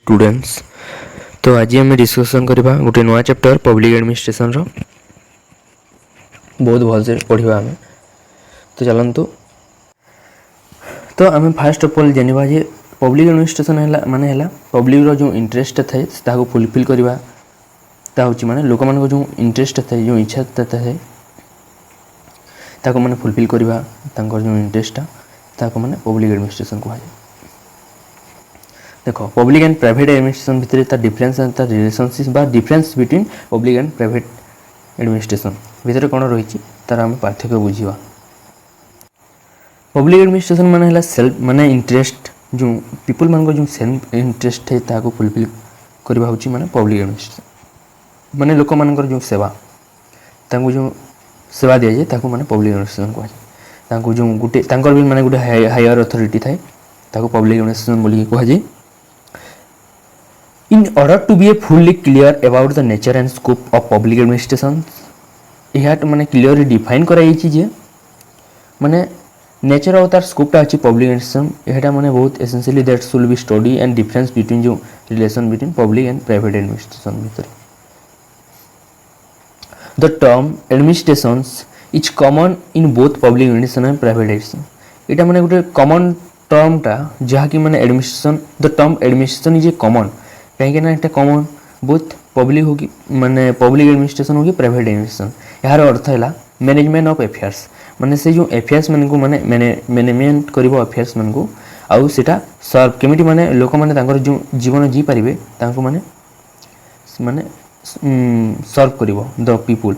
Students. तो आज आम डिस्कसन करवा गोटे नुआ चैप्टर पब्लिक एडमिनिस्ट्रेशन रो बहुत भल से पढ़ा आम। तो चलतु तो आम फास्ट ऑफ ऑल जाना जे पब्लिक एडमिनिस्ट्रेशन है माने है पब्लिक रो जो इंटरेस्ट थाए ताको फुलफिल करवा हूँ माने लोक मान जो इंटरेस्ट थाए जो इच्छा थाए ताको माने फुलफिल करवा जो इंटरेस्ट ताको माने पब्लिक एडमिनिस्ट्रेशन कहुए। देखो पब्लिक एंड प्राइवेट एडमिनिस्ट्रेशन भितर डिफरेंस रिलेशनशिप बा difference between public and private administration भितर कौन रही तार आम पार्थक्य बुझा। पब्लिक एडमिनिस्ट्रेशन माने है सेल्फ माने इंटरेस्ट जो पीपल मान जो सेल्फ इंटरेस्ट है ताको फुलफिल करवा हूँ माने पब्लिक एडमिनिस्ट्रेशन माने लोक मान जो सेवा तांको जो सेवा दि जाए ताको माने पब्लिक एडमिनिस्ट्रेशन कहुए। जो गोटे भी माने गोटे हायर अथॉरिटी थाए ताको पब्लिक एडमिनिस्ट्रेशन बोली कहुए। In order to be fully clear about the nature and scope of public administration, यह माने क्लियरली डिफाइन कराई जे माने नेचर और तार स्कोपटा अच्छी पब्लिक एडमिनिस्ट्रेशन यह माने बहुत essentially that should be study and difference between जो relation between public and private administration भीतर। The term administration is common in both public administration and private administration. यहाँ माने गोटे कॉमन टर्मटा जहाँकि माने administration the term administration is a common कहीं ना कॉमन बोथ पब्लिक होगी माने पब्लिक एडमिनिस्ट्रेशन होगी प्राइवेट एडमिनिस्ट्रेशन। यार अर्थ है मैनेजमेंट ऑफ अफेयर्स माने से जो अफेयर्स मन को माने मैनेजमेंट करिवो अफेयर्स मन को आउ सेटा सर्व केमिटी माने लोक माने तांकर जो जीवन जी पारिबे तांको माने माने सर्व करिवो the people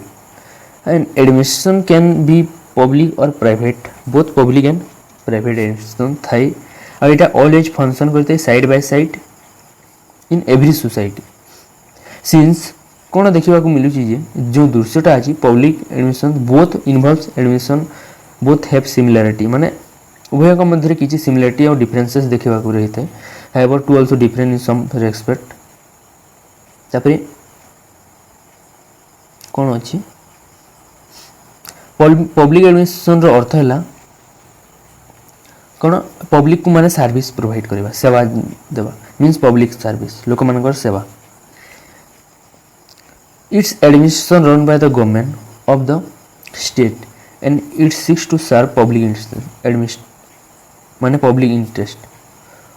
and administration can be public और private both public and private administration थाई आ एटा ऑलवेज फंक्शन करते side by side in every society since कौन देखा मिलूँ जे जो दृश्यटा अच्छी public administration both involves administration both have similarity माने उभय मध्य किसी सिमिलरिटी और डिफरेंसेस देखा रही है however to also different in some respect. तापर कौन अच्छी पब्लिक एडमिनिस्ट्रेशन रो अर्थ है कौन पब्लिक को माने सर्विस प्रोवाइड करवा सेवा देवा मीन्स पब्लिक सर्विस लोक मान सेवा। It's administration run by the government of the state and it seeks to serve public administration माने public interest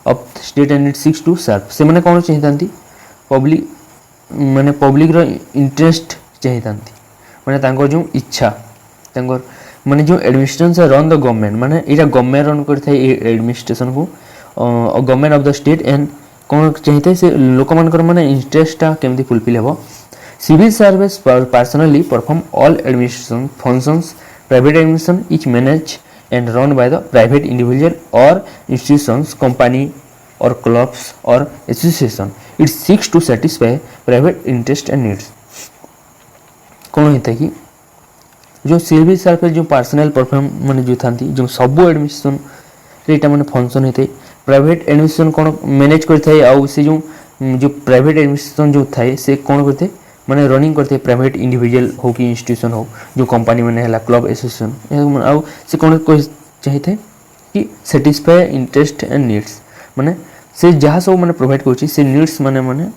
of state and it seeks to serve से माने कौन चाहिए पब्लिक माने पब्लिक रो इंटरेस्ट चाहिए माने तांको जो इच्छा तांको माने जो एडमिनिस्ट्रेशन से रन द गवर्नमेंट माने इटा गवर्नमेंट रन करता है एडमिनिस्ट्रेशन को government of the state and कौन चाहिए से लोक मान माने इंटरेस्टा केमती फुलफिल हे। Civil service personally perform all administration functions private administration is manage and run by the private individual और इंस्टीट्यूशंस कंपनी और क्लब्स और association it seeks to satisfy private interest and needs. कौन होता है कि जो सिविल सर्विस जो personal perform माने जो था जो सब एडमिनिस्ट्रेशन रेटा माने फंक्शन होते प्राइवेट एडमिनिस्ट्रेशन कौन मैनेज करते आउ से जो प्राइवेट एडमिनिस्ट्रेशन जो थाए से कौन करते माने रनिंग करते प्राइवेट इंडिविजुअल हो कि इंस्टीट्यूशन हो जो कंपनी मैंने है क्लब एसोसिएशन आउ से कौन चाहिए कि सेटिस्फाई इंटरेस्ट एंड नीड्स माने से जहाँ सब माने प्रोवाइड कर से नीड्स माने माने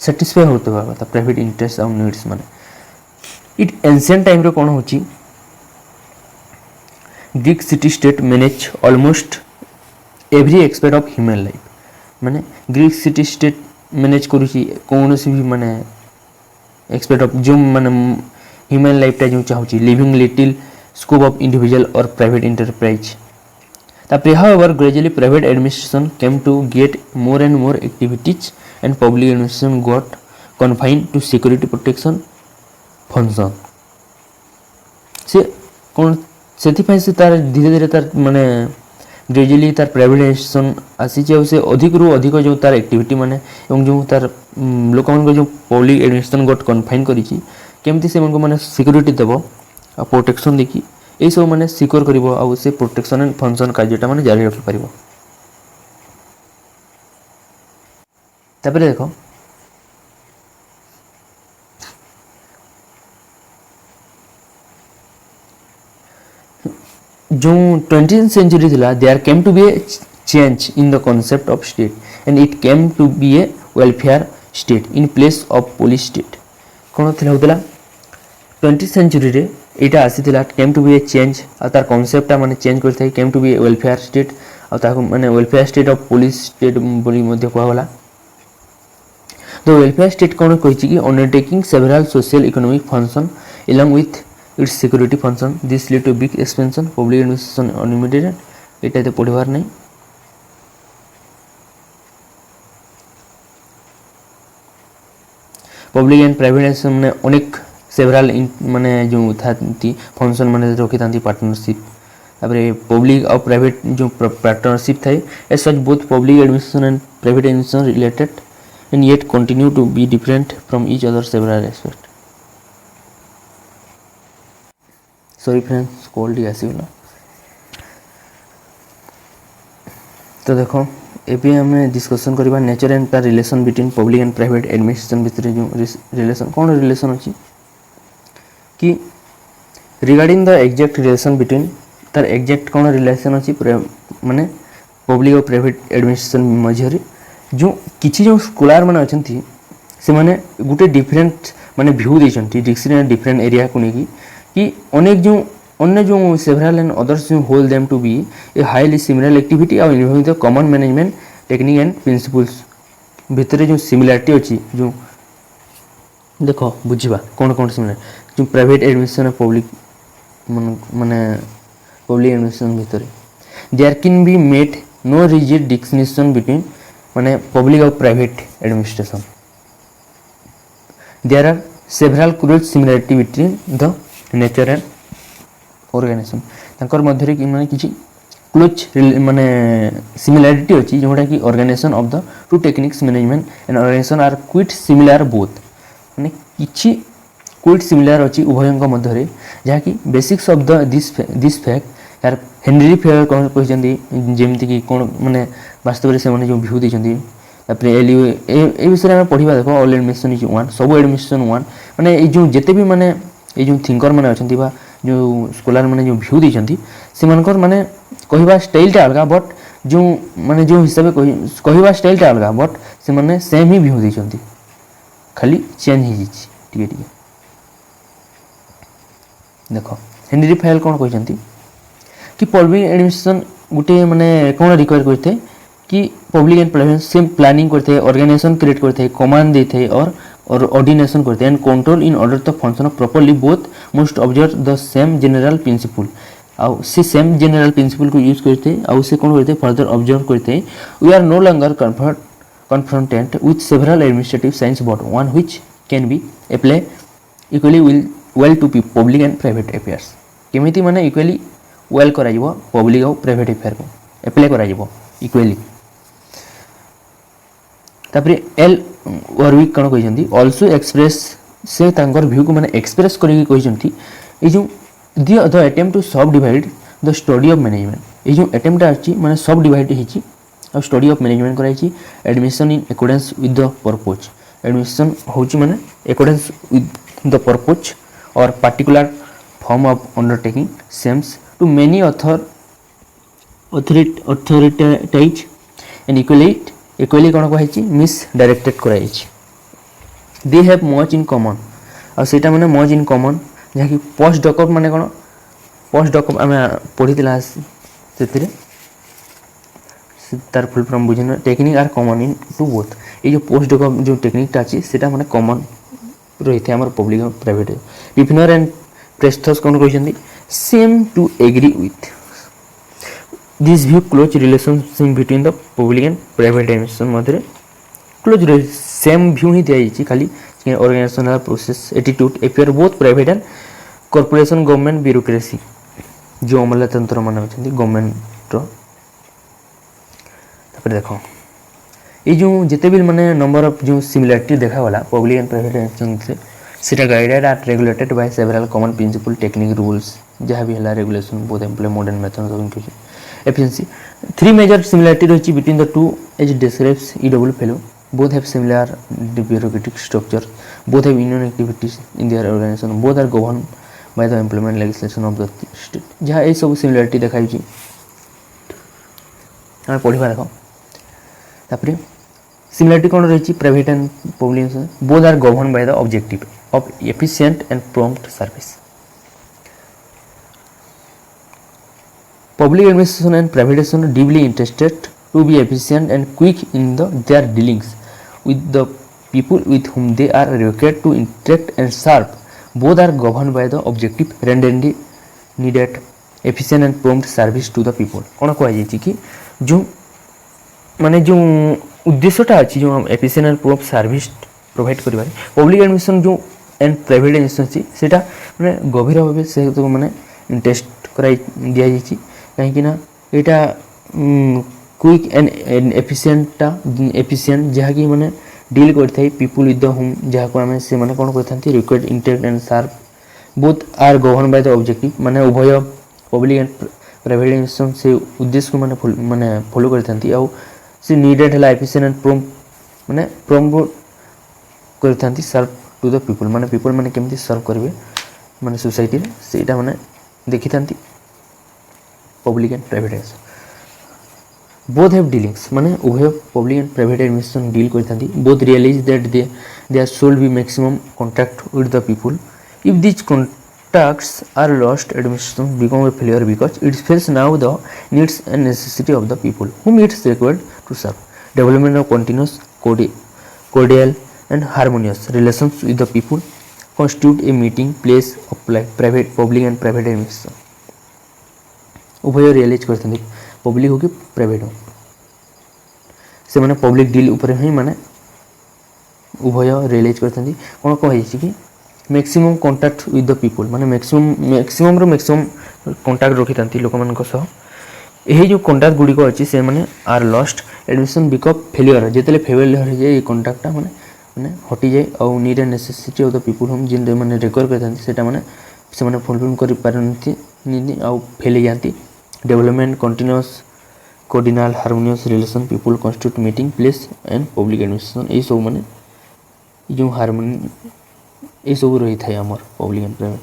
सेटिस्फाई होते हुआ कथा प्राइवेट इंटरेस्ट और नीड्स माने इट एंशिएंट टाइम रे कौन होची Greek city state manage almost every expect of human life माने ग्रीक सिटी स्टेट मैनेज करुची कौन सी भी माने एक्सपेक्ट ऑफ जो माने ह्यूमन लाइफटा जो चाहूची living little scope of individual और प्राइवेट एंटरप्राइज। तापर however gradually private administration came to get more and more activities and public administration got confined to security protection function से कौन से तार धीरे धीरे तार माने ग्रेजुअली तार प्राइवेट एडमिनिस्ट्रेशन आसी से अधिक रु अधिक जो तार एक्टिविटी माने एवं जो तार लोक मान जो पब्लिक एडमिनिस्ट्रेशन गोट कन्फाइन करिछि केमती से मन को माने सिक्योरिटी देबो आ प्रोटेक्शन देखि ए सब माने सिक्योर करिवो आ से प्रोटेक्शन एंड फंक्शन कार्यटा माने जारी रखि परिवो। तापर देखो जो 20th सेंचुरी थिला there came to be change in the concept of state and it came to be a welfare state in place of police state. कौन थिला होतला 20th century रे एटा आसीथिला came to be a change आ तार concept माने change करथाय came to be a welfare state आ ताको माने welfare state of police state बोली मध्य कहला. The welfare state कौन कहिछि कि undertaking several social economic function along with its security function. This led to big expansion public administration unlimited. एटा तो पढ़िबार नै. Public and private माने अनेक सेवराल माने जो थाती फंक्शन माने रखी थांती पार्टनरशिप तापरे पब्लिक और प्राइवेट जो पार्टनरशिप थाई as such both public administration and private administration related and yet continue to be different from each other several aspect. Sorry friends call डी आसीगला. तो देखो एबी हमें डिस्कशन करबा नेचर एंड तार relation between public and private administration भितर जो रिलेशन कौन रिलेशन अछि कि regarding the exact relation between तार एग्जैक्ट कौन रिलेशन अछि माने पब्लिक और प्राइवेट एडमिनिस्ट्रेशन मझे जो किछि जो स्कॉलर माने अछंती से माने गुटे डिफरेंट माने व्यू देछंती डिफरेंट एरिया को नेकी कि अनेक जो अन्य जो सेवरल एंड अदर्स जो hold them to be a highly similar activity और involving the common management technique and principles भितर जो सिमिलरिटी अछि जो देखो बुझिबा कोन कोन सिमिलर जो प्राइवेट एडमिनिस्ट्रेशन और पब्लिक माने पब्लिक एडमिनिस्ट्रेशन भितर there can be made no rigid distinction between माने पब्लिक और private administration. There are several crucial similarity between the nature and organisation तंकर मध्य कि माने किछि क्लोज माने सिमिलरिटी अछि जोटा कि organisation of the two techniques management and organisation are quite similar both माने किछि क्विट सिमिलर अछि उभयंक मध्य रे जहा कि basics of the this fact यार हेनरी फेयर कोन कहिसंदी जेमति कि कोन माने वास्तव रे से माने जो व्यू दिसंदी तापरे एलियो ए विषय में पढिबा देखो ऑल एडमिनिस्ट्रेशन इज वन सब एडमिनिस्ट्रेशन वन माने ए जो जेते भी माने ए जो थिंकर माने अछंती बा जो स्कॉलर माने जो व्यू दिसंती से मानकर माने कहिबा स्टाइल टा अलगा बट जो माने जो हिसाब कहिबा स्टाइल टा अलगा बट से माने सेम ही व्यू दिसंती खाली चेंज ही जिछि ठीक ठीक. देखो हेनरी फेयर कोन कहिसंती कि पब्लिक एडमिनिस्ट्रेशन गुटे माने कोन रिक्वायर करथे कि public and private same planning करथे ऑर्गेनाइजेशन क्रिएट करथे कमांड देथे और ऑर्डिनेशन करते हैं control in order the function of properly both must observe the same general principle आउ से सेम जनरल प्रिंसिपल को यूज करते आउ से कोन करते फर्दर ऑब्जर्व करते. We are no longer confronted with several administrative science but one which can be apply equally well to public and private affairs. केमिति माने इक्वली वेल करा जिवो पब्लिक और प्राइवेट अफेयर को अप्लाई करा जिवो इक्वली. तापरे एल वरविक कौन कही ऑल्सो एक्सप्रेस से तांकर व्यू को माने एक्सप्रेस करके कही ये जो the attempt to subdivide the study of management ये जो अटेम्प्ट अच्छी माने सब डिवाइड होती और स्टडी ऑफ मैनेजमेंट कराई admission in accordance with the purpose admission होची माने अकॉर्डेंस विथ द पर्पज और particular form of undertaking seems to many authorities and equally कौन कही मिस डायरेक्टेड कराई. They have much in common और सेटा माने मच इन कॉमन जहाँ कि पोस्ट डॉक माने कौन पोस्ट डॉक आम पढ़ी से तार फुल फॉर्म बुझे technique are common in to both ये जो पोस्ट डॉक जो टेक्निकटा अच्छी से माने कॉमन रही है आम पब्लिक और प्राइवेट. डिफिनर एंड प्रेस्थस कौन कहते seem to agree with this view close relationship between the public and private administration मध्य क्लोज सेम व्यू ही दिखाई खाली organisational process attitude affair both private and corporation government bureaucracy जो अमला तंत्र मान अच्छा गवर्नमेंट देखो ये जो जिते भी माने नंबर ऑफ जो सिमिलरिटी देखा वाला पब्लिक एंड प्राइवेट एडमिनिस्ट्रेशन से guided and regulated by several common principle technique rules जहाँ भी है regulation both employ modern methods of inclusion efficiency. Three major similarity रही between the two as describes E.W. Fellow. Both have similar bureaucratic structure. Both have union activities in their organization. Both are governed by the employment legislation of the state. जहाँ ये सब similarity दिखाई आम पढ़ा देख तापर similarity कौन रही private and public both are govern by the objective of efficient and prompt service Public administration and private administration are deeply interested to be efficient and quick in their dealings with the people with whom they are required to interact and serve. Both are governed by the objective rendering needed efficient and prompt service to the people. कौन कह कि जो माने जो उद्देश्यटा अच्छी जो efficient and prompt service provide कर public administration जो एंड प्राइवेट एडमिनिस्ट्रेशन सेटा माने गभीर भाव से तो माने इंटरेस्ट कराई दिया जाइए कहीं यहाँ क्विक एंड एफिशिएंट जहाँकि मैंने डील करते पीपुल विथ द होम जहाँ को आम से मैंने कौन करते रिक्वायर्ड इंटेक्ट एंड सार्व both are govern by the objective माने उभय पब्लिक एंड प्राइवेट एडमिनिस्ट्रेशन से उद्देश्य को माने फॉलो करते आउ से नीडेड है एफिशिएंट एंड प्रॉम्प्ट माने प्रॉम्प्ट करते सर्व टू द पीपुल माने पीपुल माने केमती सर्व करेंगे माने सोसाइटी से माने देखी था public and private administration both have dealings माने उभय public and private administration deal करथांती both realise that they should be maximum contact with the people if this contacts are lost administration become a failure because it fails now the needs and necessity of the people whom it is required to serve development of continuous cordial and harmonious relations with the people constitute a meeting place of private public and private administration उभय realise करते public हो कि private हो से मैंने public deal उपर ही माने उभय रियलाइज करते कौन कही कि maximum contact with the people माने मैक्सिमम कांटेक्ट रखी था लोक मान यही जो कांटेक्ट गुड़िक अच्छी से मैंने are lost admission become failure जिते फेलियर हो जाए कांटेक्टा माने माने हटि जाए आउ need and necessity of the people whom जिन मैंने रिक्वायर करते माने से मैंने फुलफिल कर पारती आउ फेल जाती development continuous cordial harmonious relation people constitute meeting place and public administration ये सब माने जो हार्मोनी ये सब रही था आमर public and private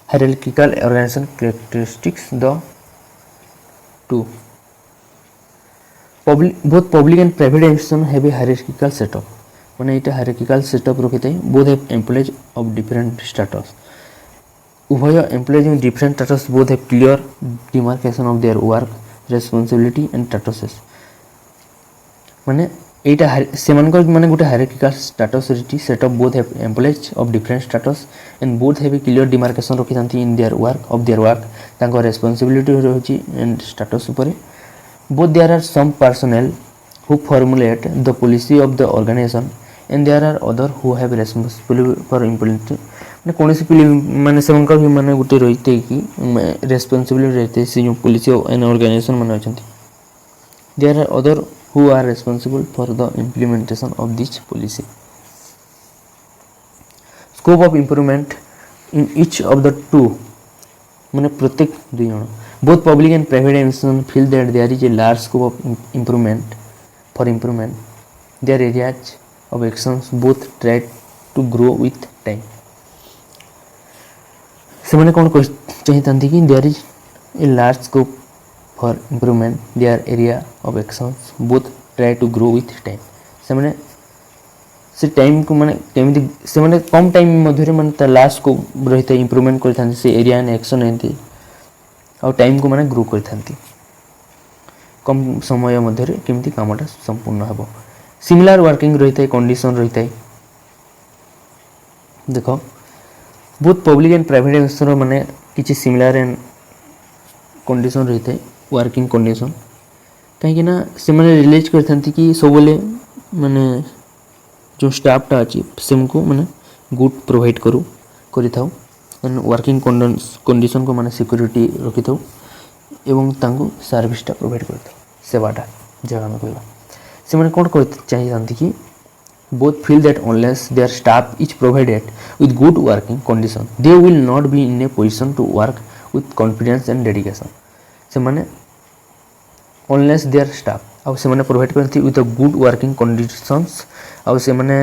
hierarchical organisation characteristics the two both public and private institution have a hierarchical setup माने इटा हायरार्किकल सेटअप रखी थे both have employees of different status उभय employees in different status both have clear demarcation of their work responsibility and statuses माने एटा से माने गोटे हायरार्किकल स्टेटस रिटी setup both have employees of different status and both have a clear demarcation रखी था in their work तांको responsibility रही एंड स्टेटस ऊपर both there are some personnel who formulate the policy of the organization and there are other who have responsibility for implementing माने कौन सी माने से उनका भी माने गुटे रहते कि रेस्पॉन्सिबिलिटी रहते से जो पॉलिसी एंड ऑर्गेनाइजेशन माने अछंती there are other who are responsible for the implementation of this policy scope of improvement in each of the two माने प्रत्येक दुई जण both public and private institutions feel that there is a large scope of improvement their areas of actions both try to grow with time से मैंने कौन चाहिए कि there is a large scope for improvement their area of actions both try to grow with time से मैंने से time को माने केमिति से मैंने कम टाइम मध्य माने लास्ट को रहता इम्प्रूवमेंट करते से एरिया एंड एक्शन एंती और टाइम को माने ग्रो करथांती कम समय मध्य केमती कामटा संपूर्ण हेबो सिमिलर वर्किंग रही है कंडीशन रही है देखो both public and private sector माने किछि सिमिलर एंड कंडीशन रही है वर्किंग कंडीशन कहीं ना से माने रिलेट करथांती कि सबले माने जो स्टाफटा अछि सेमको माने गुड प्रोवाइड करि थाउ एंड वर्किंग कंडीशन को माने सिक्योरिटी रखी था एवं तांको सर्विसटा प्रोवाइड करता सेवाटा जगह में कहला से माने कोन कहते चाहिए कि both feel that unless their staff is provided with good working condition they will not be in a position to work with confidence and dedication से माने unless their staff ଆଉ ସେମାନେ ପ୍ରୋଭାଇଡ଼ କରନ୍ତି with a good working conditions ଆଉ ସେମାନେ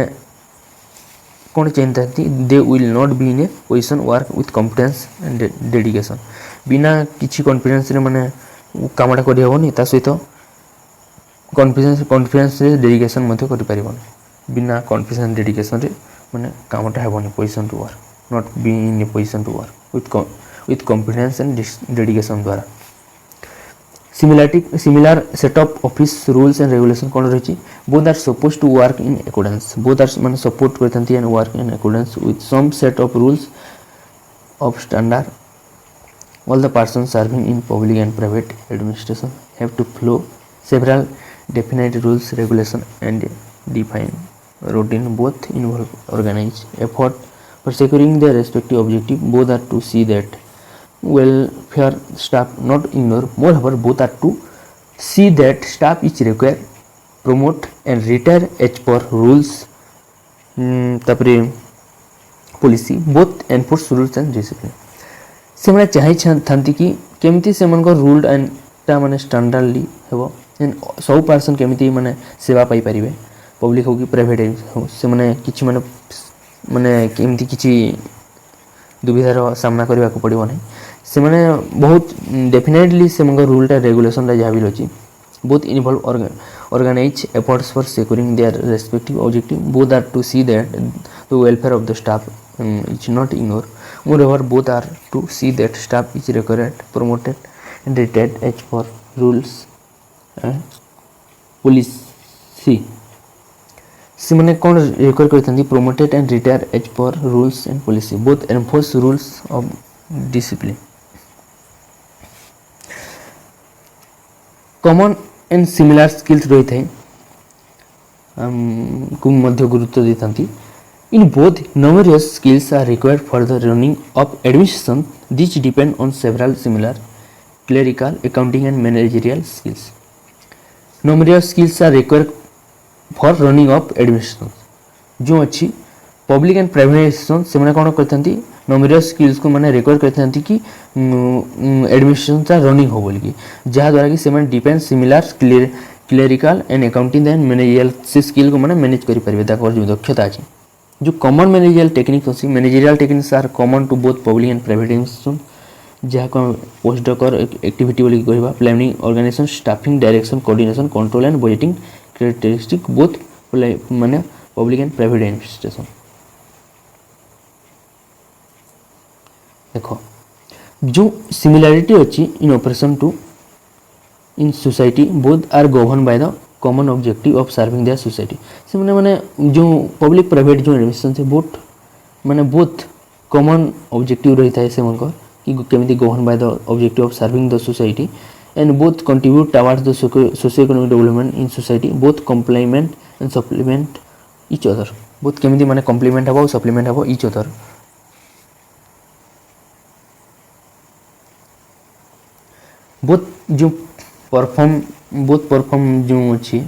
कौन चाहती they will not be in a position work with confidence and dedication बिना किसी कॉन्फिडेंस माने कामटा कर हेबनी ता सहित कॉन्फिडेंस डेडिकेशन मध्य कर परिबनी बिना कॉन्फिडेंस डेडिकेशन रे माने कामटा हेबनी position to work not be in a position to work with confidence and dedication द्वारा similar set of office rules and regulation कौन रही both are supposed to work in accordance both are माने support करते and work in accordance with some set of rules of standard all the persons serving in public and private administration have to follow several definite rules regulation and define routine both involve organized effort for securing their respective objective both are to see that welfare staff not ignore moreover both are to see that staff is required promote and retire as per rules tapre policy both enforce rules and discipline से मैंने चाहे थांती कि केमती से मन को rule and ता माने स्टैंडर्डली हेबो एंड सब पर्सन केमती माने सेवा पाई परिबे पब्लिक हो कि प्राइवेट हो से माने किछि माने केमती किछि दुविधार सामना करने को पड़ो ना से मैंने बहुत डेफिनेटली से रूलटा रेगुलेशन जहाँ भी अच्छी बहुत involve organise efforts for securing their respective objective both are to see that the welfare of the staff is not ignore moreover both are to see that staff is recruited promoted and retired as per rules and policy से मैंने कौन require करते promoted and retired as per rules and policy both enforce rules of discipline common and similar skills रही थे को मध्य गुरुत्व देती in both numerous skills are required for the running of administration these depend on several similar clerical accounting and managerial skills numerous skills are required for running of administration जो अच्छी public and private administration से मैंने कौन करते numerous skills को मैंने require करते कि एडमिनिस्ट्रेशन ता रनिंग हो बोल की जहाँ द्वारा कि से मैंने depend similar clerical and accounting and managerial से स्किल को मैंने मैनेज कर पारे ताकर जो दक्षता अच्छी जो कॉमन मैनेजरियल टेक्निक अच्छी managerial techniques are common to both public and private administration जहाँ को पोस्ट डकर एक्टिविटी बोली कहवा planning organisation staffing direction coordination control and budgeting characteristic both माने पब्लिक एंड प्राइवेट एडमिनिस्ट्रेशन देखो जो सिमिलरिटी अच्छी in operation to in society both are govern by the common objective of serving their society से माने जो public private जो administration से both माने बोथ कॉमन ऑब्जेक्टिव रही था से मनकर कि केमिति govern by the objective of serving the society and both contribute towards the socio economic development in society both complement and supplement each other both केमिति माने कॉम्प्लीमेंट हबो सप्लीमेंट हबो ईच अदर बोथ जो परफॉर्म जो अच्छी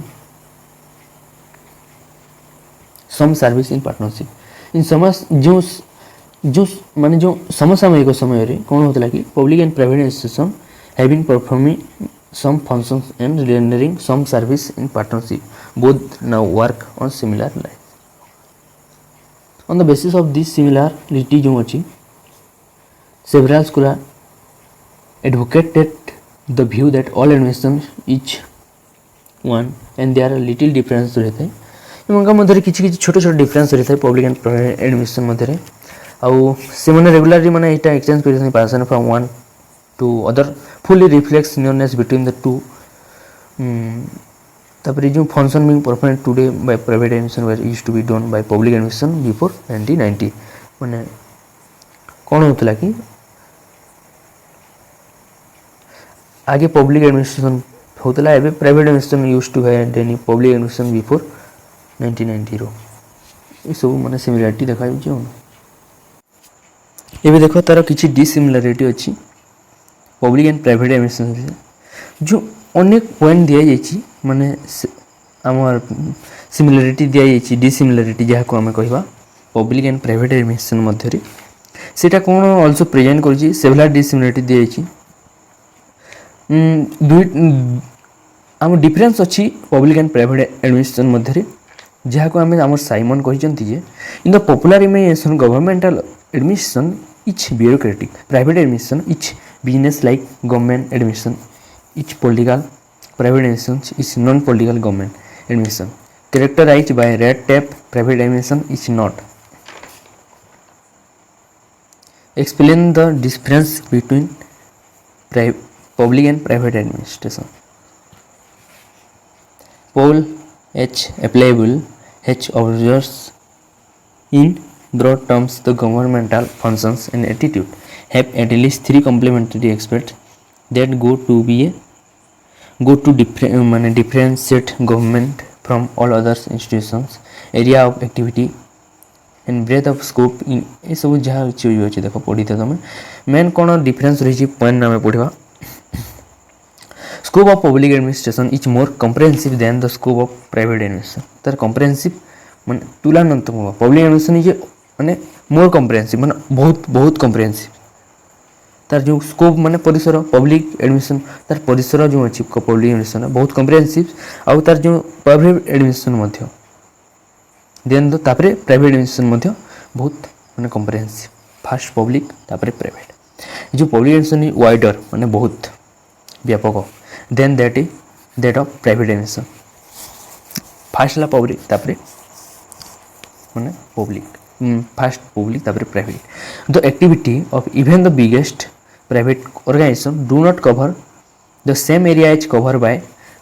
सम service in partnership in समस जो माने जो समसामयिक समय रे कौन होता कि public and private institution having performing same functions and rendering same service in partnership both now work on similar line on the basis of this similarity जो अच्छी several scholar advocated the view that all administration is one and there are little difference रहते हैं इनका मध्य किसी छोटे छोटे difference रहता है पब्लिक एंड प्राइवेट एडमिनिस्ट्रेशन मध्य आउ से मैंने रेगुलरली मैंने एटा एक्सचेंज कर person from one to other fully reflects newness between the two तापर जो function being perform today by private administration were used to be done by public administration before 1990 माने कौन होता कि आगे पब्लिक एडमिनिस्ट्रेशन होता है private administration used to have any public administration before 1990 रो ये सब माने सिमिलरिटी देखा जाउछ एबे देखो तार किछि डिसिमिलरिटी अछि पब्लिक एंड प्राइवेट एडमिनिस्ट्रेशन जो अनेक पॉइंट दिया जाइछि माने हमर सिमिलरिटी दिया जाइछि डिसिमिलरिटी जहा को हम कहबा पब्लिक एंड प्राइवेट एडमिनिस्ट्रेशन मध्य रे सेटा कोन आल्सो प्रेजेंट करछि सेवरल डिसिमिलरिटी दिया जाइछि दुई आम डिफरेंस अच्छी पब्लिक एंड प्राइवेट एडमिनिस्ट्रेशन मध्य जहाँ को आम आम साइमन कहते in the popular imagination governmental administration etch bureaucratic private administration etch business like government administration etch political private administration etch non political government administration characterized by red tape private administration is not. Explain the difference between public and private administration. Paul H. Applicable H. observes in broad terms the governmental functions and attitude have at least three complementary aspects that go to differentiate government from all other institutions, area of activity and breadth of scope in ये सब जहाँ चीज अच्छे देख पढ़ी तुम main कौन difference रही पॉइंट आम पढ़ा scope of public administration is more comprehensive than the scope of private administration तार कम्प्रेहेंसिव माने तुलनात्मक पब्लिक एडमिनिस्ट्रेशन इज माने मोर कम्प्रेहेंसिव माने बहुत बहुत कम्प्रेहेंसिव तार जो स्कोप माने परिसर पब्लिक एडमिशन तार परिसर जो अच्छी पब्लिक एडमिशन बहुत कम्प्रेहेंसिव आउ तार जो प्राइवेट एडमिशन देन तो तापरे प्राइवेट एडमिशन बहुत माने कम्प्रेहेंसिव फास्ट पब्लिक तापरे प्राइवेट जो पब्लिक एडमिशन वाइडर माने बहुत व्यापक than that of private admission first ला पब्लिक तापरे माने पब्लिक फास्ट पब्लिक तापरे private the activity of even the biggest private organization do not cover the same area as covered by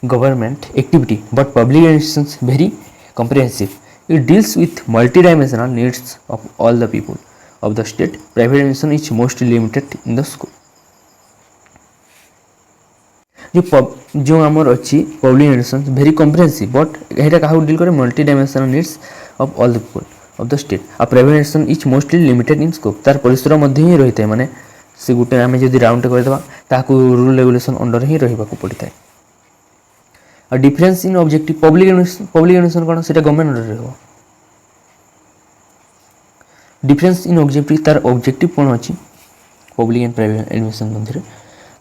government activity but public administrations very comprehensive. It deals with multidimensional needs of all the people of the state. Private administration is mostly limited in the scope. जो आमर अच्छी public administration very comprehensive but यहाँ क्या deal करे multi dimensional needs of all the people of the state आ private administration is mostly limited in scope तार परिसर मध्य ही रही है माने से गोटे आम जब राउंड करदेवा ताकू रूल रेगुलेशन अंडर ही रहा पड़ता है आ difference in objective public administration कौन से गवर्नमेंट अंडर रहा डिफरेंस इन ऑब्जेक्टिव तार ऑब्जेक्टिव कौन अच्छी पब्लिक एंड प्राइवेट एडमिनिस्ट्रेशन मध्य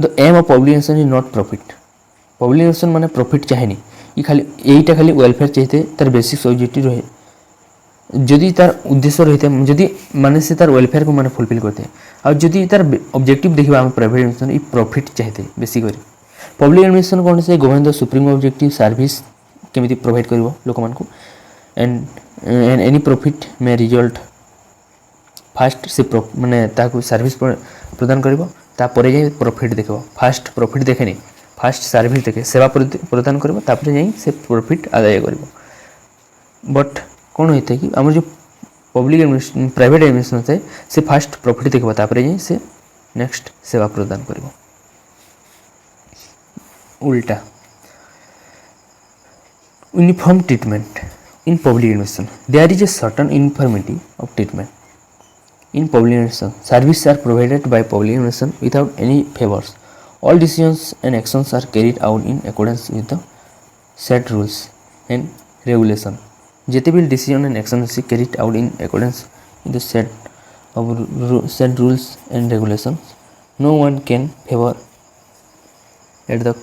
the aim of public administration is not profit public administration माने प्रॉफिट चाहेनी ये खाली यहीटा खाली वेलफेयर चाहिए तार बेसिक्स ऑब्जेक्टिव रहे जदि तार उद्देश्य रही है जदि माने से तार वेलफेयर को माने फुलफिल करते हैं और जदि तार ऑब्जेक्टिव देखा आम प्राइवेट एडमिनिस्ट्रेशन ये प्रॉफिट चाहिए बेसिकली पब्लिक एडमिनिस्ट्रेशन कौन से government the supreme objective service केमी प्रोवाइड कर लोक मान and any profit may result first से माने सर्विस प्रदान कर प्रॉफिट देख फास्ट प्रॉफिट देखे फास्ट सर्विस देखे सेवा प्रदान कर प्रॉफिट आदाय कर बट कौन होता है कि आम जो पब्लिक एडमिनिस्ट्रेशन प्राइवेट एडमिनिस्ट्रेशन है से फास्ट प्रॉफिट देखा तापर से नेक्स्ट सेवा प्रदान कर उल्टा uniform treatment in public administration there is a certain uniformity of treatment in public administration service are provided by public administration without any favours all decisions and actions are carried out in accordance with the set rules and regulation जिते भी decision and action से carried out in accordance with the set rules and regulation no one can favour at the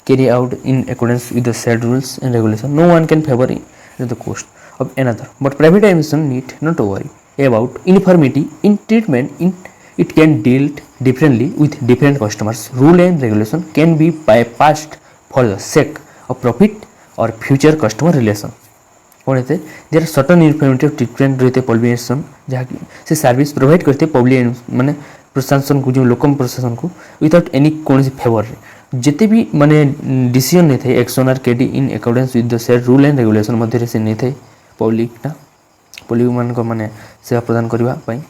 carry out in accordance with the set rules and regulation no one can favor at the cost of another but private administration need not to worry about uniformity in treatment in it can deal differently with different customers rule and regulation can be bypassed for the sake of profit or future customer relation कौन होते there certain uniformity of treatment रहते public administration जहाँ से service provide करते public माने प्रशासन को जो लोकम प्रशासन को विदाउट एनी कौन फेवर जिते भी माने डिसीजन नहीं थे action are carried in accordance with the set rule and regulation मध्य से नहीं थे पब्लिक मान माने सेवा प्रदान करने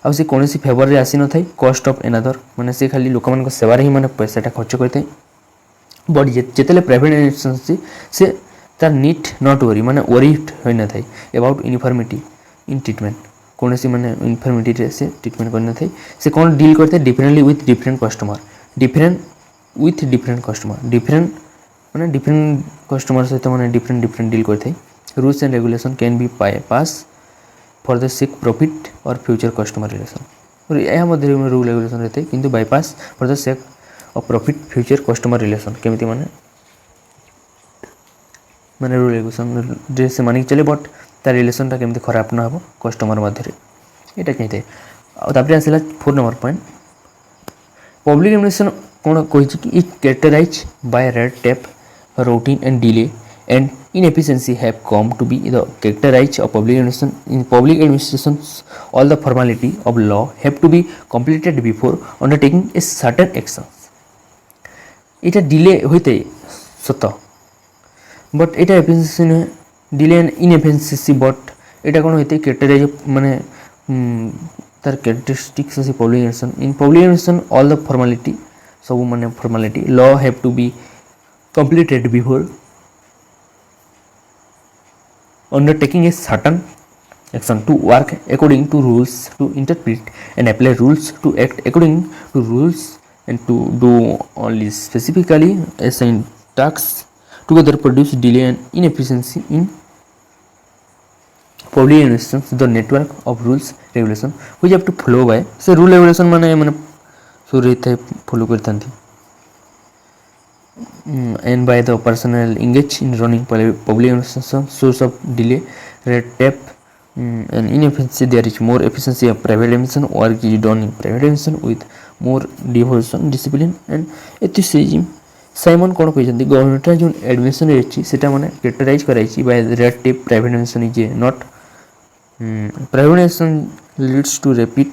आ कौन फेवर आसी न था कस्ट ऑफ एनादर माने से खाली लोक मान सेवार ही माने पैसाटा खर्च करते बट जिते प्राइवेट एडमिनिस्ट्रेशन से तार नीट नॉट वरी माने वरीड होना था अबाउट यूनिफॉर्मिटी इन ट्रीटमेंट कौन सी माने यूनिफॉर्मिटी से ट्रीटमेंट करना था से कौन डील करते differently with different customer different customer different माने डिफरेंट कस्टमर सहित माने डिफरेंट डील करते rules and regulation can be pass for the sick profit और फ्यूचर कस्टमर रिलेशन और यह मध्य रूल रेगुलेशन रहते हैं किंतु bypass for the sake of profit future customer relation केमिति माने ମାନେ ରୁଲ୍ ରେଗୁଲେସନ୍ ଯେ ସେ ମାନିକି ଚାଲେ ବଟ୍ ତା ରିଲେସନ୍ଟା କେମିତି ଖରାପ ନ ହେବ କଷ୍ଟମର୍ ମଧ୍ୟରେ ଏଇଟା କହିଥାଏ। ଆଉ ତାପରେ ଆସିଲା 4 ନମ୍ବର ପଏଣ୍ଟ ପବ୍ଲିକ୍ ଆଡମିନିଷ୍ଟ୍ରେସନ୍ କ'ଣ କହିଛି କି it characterise by red tape routine and delay and inefficiency have come to be the characterized of public administration. In public administrations, all the formality of law have to be completed before undertaking a certain actions. এটা delay হইতে সত বট এটা efficiency নহে delay and inefficiency বট এটা কোন হইতে characterise মানে তার ক্যারেক্টারিস্টিক্স আছে public administration in public administration all the formality ସବୁ ମାନେ formality law have to B completed before undertaking a certain action to work according to rules to interpret and apply rules to act according to rules and to do only specifically assigned tasks together produce delay and inefficiency in public administration. The network of rules regulation which have to follow by se rule regulation mane ସବୁ ରହିଥାଏ follow କରିଥାନ୍ତି and by the personnel engaged in running public administration source of delay red tape and inefficiency. There is more efficiency of private administration work is done in private administration with more devotion discipline and ethicism. Simon कौन कहते government जो admission रही है मैंने characterise कराई by red tape private admission is not private admission leads to rapid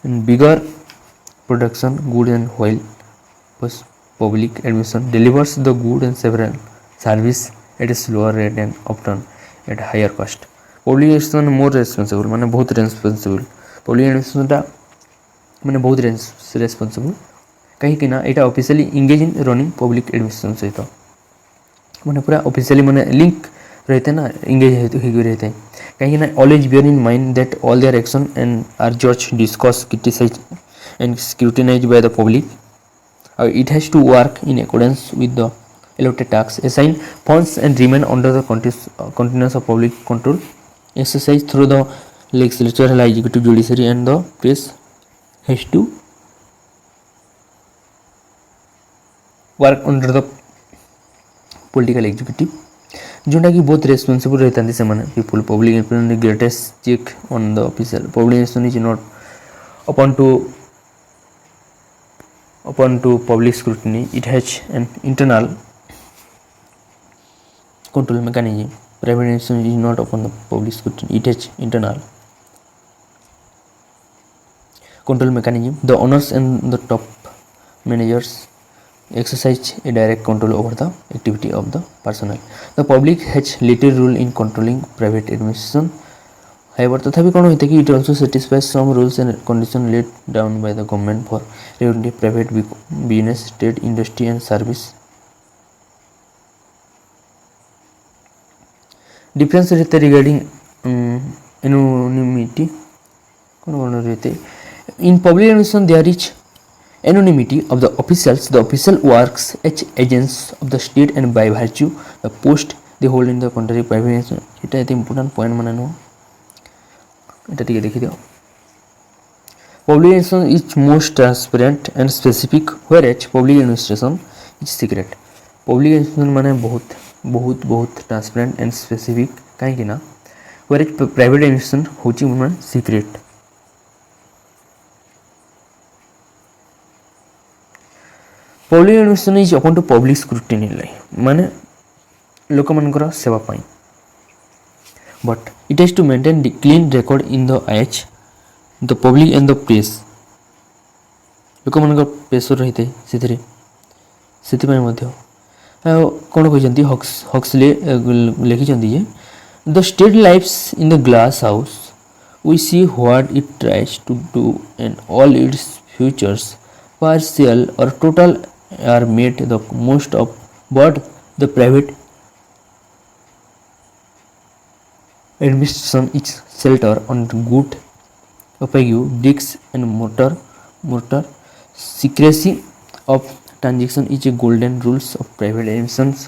and bigger production good and while public admission delivers the good and several service at a slower rate and often at higher cost. Public administration more responsible माने बहुत responsible public administration टा माने बहुत responsible कहीं ना एटा officially engage in running public administration सहित माने पूरा ऑफिशियली माने लिंक रहते ना इंगेज होगी रहते कहीं ना always bear in mind that all their action and are जज discuss criticise and scrutinized by the public. It has to work in accordance with the allotted tasks, assign funds and remain under the continuous of public control exercised through the legislature, executive, judiciary and the press has to work under the political executive जोटा कि बहुत responsible रहता है से people public influence greatest check on the official public is not upon to public scrutiny. It has an internal control mechanism. Private administration is not upon the public scrutiny. It has internal control mechanism. The owners and the top managers exercise a direct control over the activity of the personnel. The public has little role in controlling private administration. However, तथापि कौन होता है कि it also satisfies some rules and conditions laid down by the government for regulating private business, trade, industry and service. Difference रहता है regarding anonymity. कौन रहते हैं? In public administration there is anonymity of the officials. The official works as agents of the state and by virtue the post they hold in the contrary private administration. इटा एक important point माना no এটা টিকে দেখি দিও public administration is most transparent and specific whereas public administration is secret. public administration माने बहुत transparent and specific कहीं ना whereas private administration होची माने secret. public administration is open to public scrutiny माने लोक मानकर सेवा पाई but it has to maintain the clean record in the eyes the public and the press. लोक मानकर प्रेसर रही थे से कौन कहते हक्सले लिखिं the state lives in the glass house we see what it tries to do and all its futures partial or total are made the most of but the private administration is shelter on good opaque bricks and mortar secrecy of transaction is a golden rules of private administrations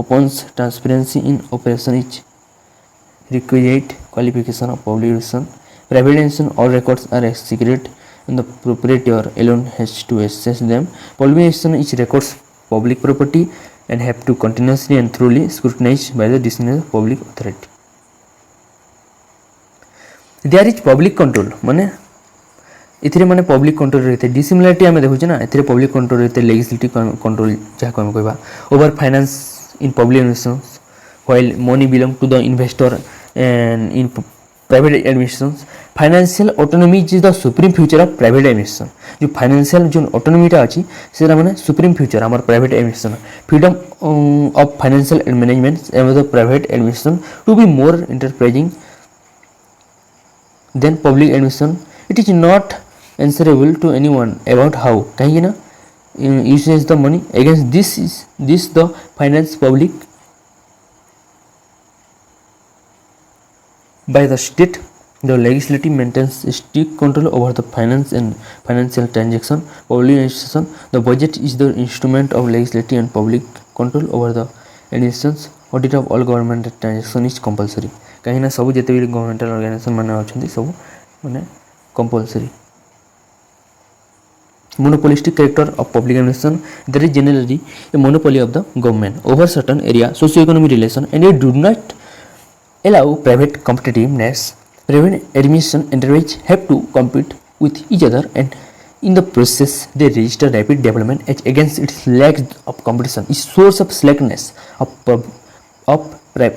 upon transparency in operation is requisite qualification of public administration. Private administration all records are secret and the proprietor alone has to access them. Public administration is records public property and have to continuously and thoroughly scrutinized by the decision of public authority. There is public control माने इथिरे माने public control रहते डिसिमिलारिटी आम देखुचे ना इथिरे public control रहते legislative control जहाँ को हम कहबा over finance in public investments while money belong to the investor and in private administrations financial autonomy is the supreme future of private administration जो फाइनेंशियल जो ऑटोनॉमीटा अच्छी से माने सुप्रीम फ्यूचर आम private administration freedom of financial management and the private administration to be more enterprising than public administration it is not answerable to anyone about how कहीं ना uses the money against this the finance public by the state. The legislative maintains strict control over the finance and financial transaction public administration. The budget is the instrument of legislative and public control over the administrations. Audit of all government transaction is compulsory कहीं ना सब जिते भी governmental organisation माने अच्छे सब माने compulsory. Monopolistic character of public administration. There is generally a monopoly of the government over certain area, socio-economic relation, and it do not allow private competitiveness. Private administration enterprises have to compete with each other, and in the process, they register rapid development as against its lack of competition. Is source of slackness of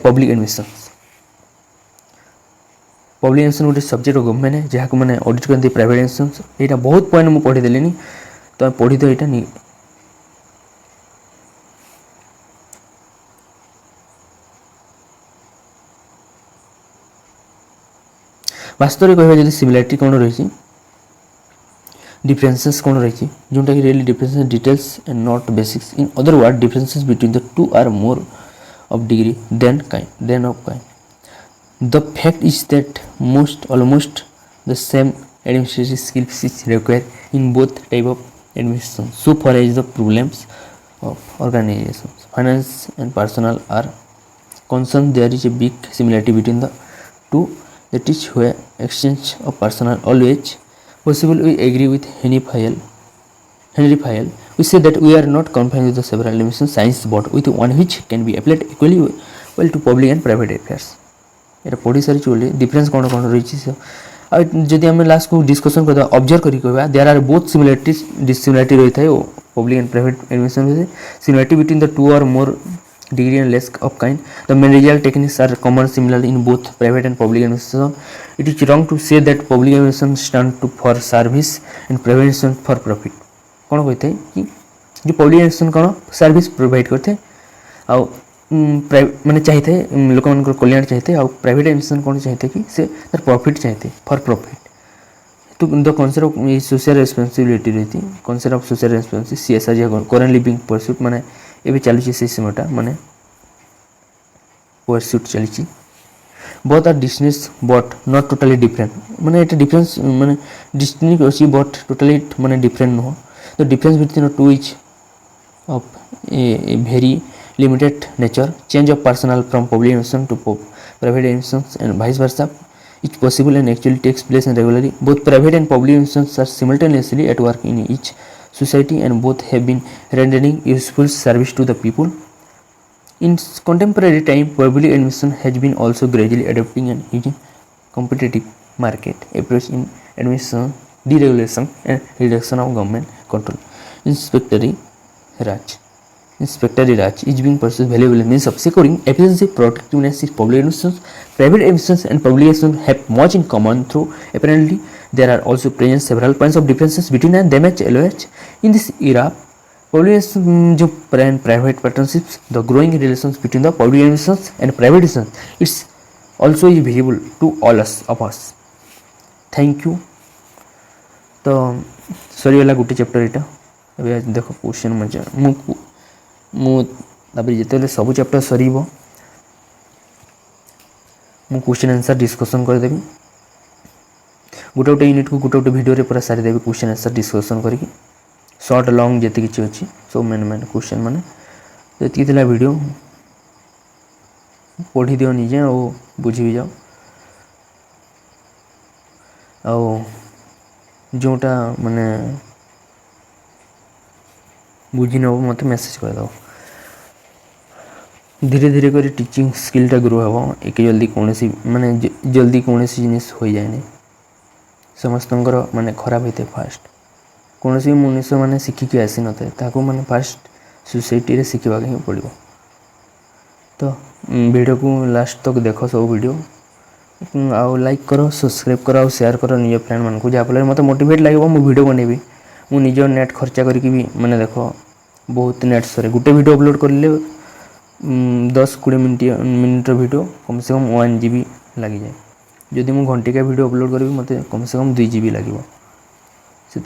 public administration. Public administration गोटे subject government है जहाँ को मैंने audit करते private administration यहाँ बहुत point मुझे पढ़ीदेली तो पढ़ी दो यहाँ नहीं वास्तव में कहवा जब सिमिलारिटी कौन रही डिफरेंसेस कौन रही जोटा कि really differences details and not basics in other word differences between the two are more of degree than of kind. The fact is that almost the same administrative skills is required in both type of administration. So far as the problems of organizations, finance and personnel are concerned, there is a big similarity between the two. That is where exchange of personnel always possible. We agree with Henry Fayol. We say that we are not confined with the several administration science but with one which can be applied equally well to public and private affairs. ये पढ़ी सारी बोले difference कौन कौन रही जदि आम last को डिस्कसन करवा ऑब्जर्व करी कहवा there are both similarities dissimilarity रही है public and private administration similarity between the two और more degree and less of kind the managerial techniques are common similar in both private and public administration. It is wrong to say that public administration stand to for service and private administration for profit. कौन कहते हैं कि जो public administration कौन service provide करते आ मैंने चाहिए लोक मान कल्याण चाहिए आ प्राइवेट एडमिनिस्ट्रेशन कौन चाहिए कि से तार प्रॉफिट चाहिए फॉर प्रॉफिट. तो the concept of social responsibility रही concept of social responsibility CSR जहाँ करेंट लिविंग परस्यूट माने ये चली से समयटा माने परस्यूट चली both are distinct but not totally different माने ये डिफरेंस माने डिस्टिंक्ट अच्छी बट टोटली माने डिफरेंट नुह. The difference between two is of a very limited nature. Change of personnel from public administration to private administration and vice versa is possible and actually takes place regularly. Both private and public administrations are simultaneously at work in each society and both have been rendering useful service to the people. In contemporary time, public administration has been also gradually adopting and using competitive market approach in administration, deregulation and reduction of government control. Inspectory Raj is being pursued valuable means of securing efficiency, productiveness in public administrations. Private administrations and public administrations have much in common, though apparently there are also present several points of differences between them at LOH. In this era, public administrations and private partnerships, the growing relations between the public administrations and private administrations, it's also visible to all of us. Thank you. तो sorry वाला गोटे chapter यहाँ अभी देख question मजा मुझे सब chapter sir मु क्वेश्चन आंसर डिस्कसन करदेवी गोटे गोटे यूनिट को गोटे गोटे वीडियो पूरा सारीदेवी क्वेश्चन आंसर डिस्कसन करके शॉर्ट लॉन्ग जी किसी अच्छी सब मेन क्वेश्चन माने जी वीडियो पढ़ी दियो निजे और बुझी भी जाओ आ जोटा माने बुझी नब मत मेसेज करदेव धीरे धीरे कर टीचिंग स्किलटा ग्रो हम एक जल्दी कौन माने जल्दी कौन जिनिस हो जाए समस्त माने खराब होते फास्ट कौन भी मनुष्य मैंने शिखिकी आसी न था मैंने फास्ट सोसाइटी शिखा ही पड़ो। तो वीडियो को लास्ट तक देख सब वीडियो आउ लाइक करो सब्सक्राइब करो और शेयर करो निज फ्रेंड मान को जहाँफल मत मोटिवेट लगे मु वीडियो बनैबी मु निज नेट खर्चा करके भी मैंने देख बहुत नेट सर गोटे वीडियो अपलोड करले 10-20 मिनट वीडियो कम से कम 1 GB लग जाए जदि मु घंटिका वीडियो अपलोड करी मत कम से कम 2 GB लगे से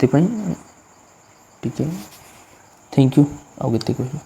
थैंक यू आउ के कह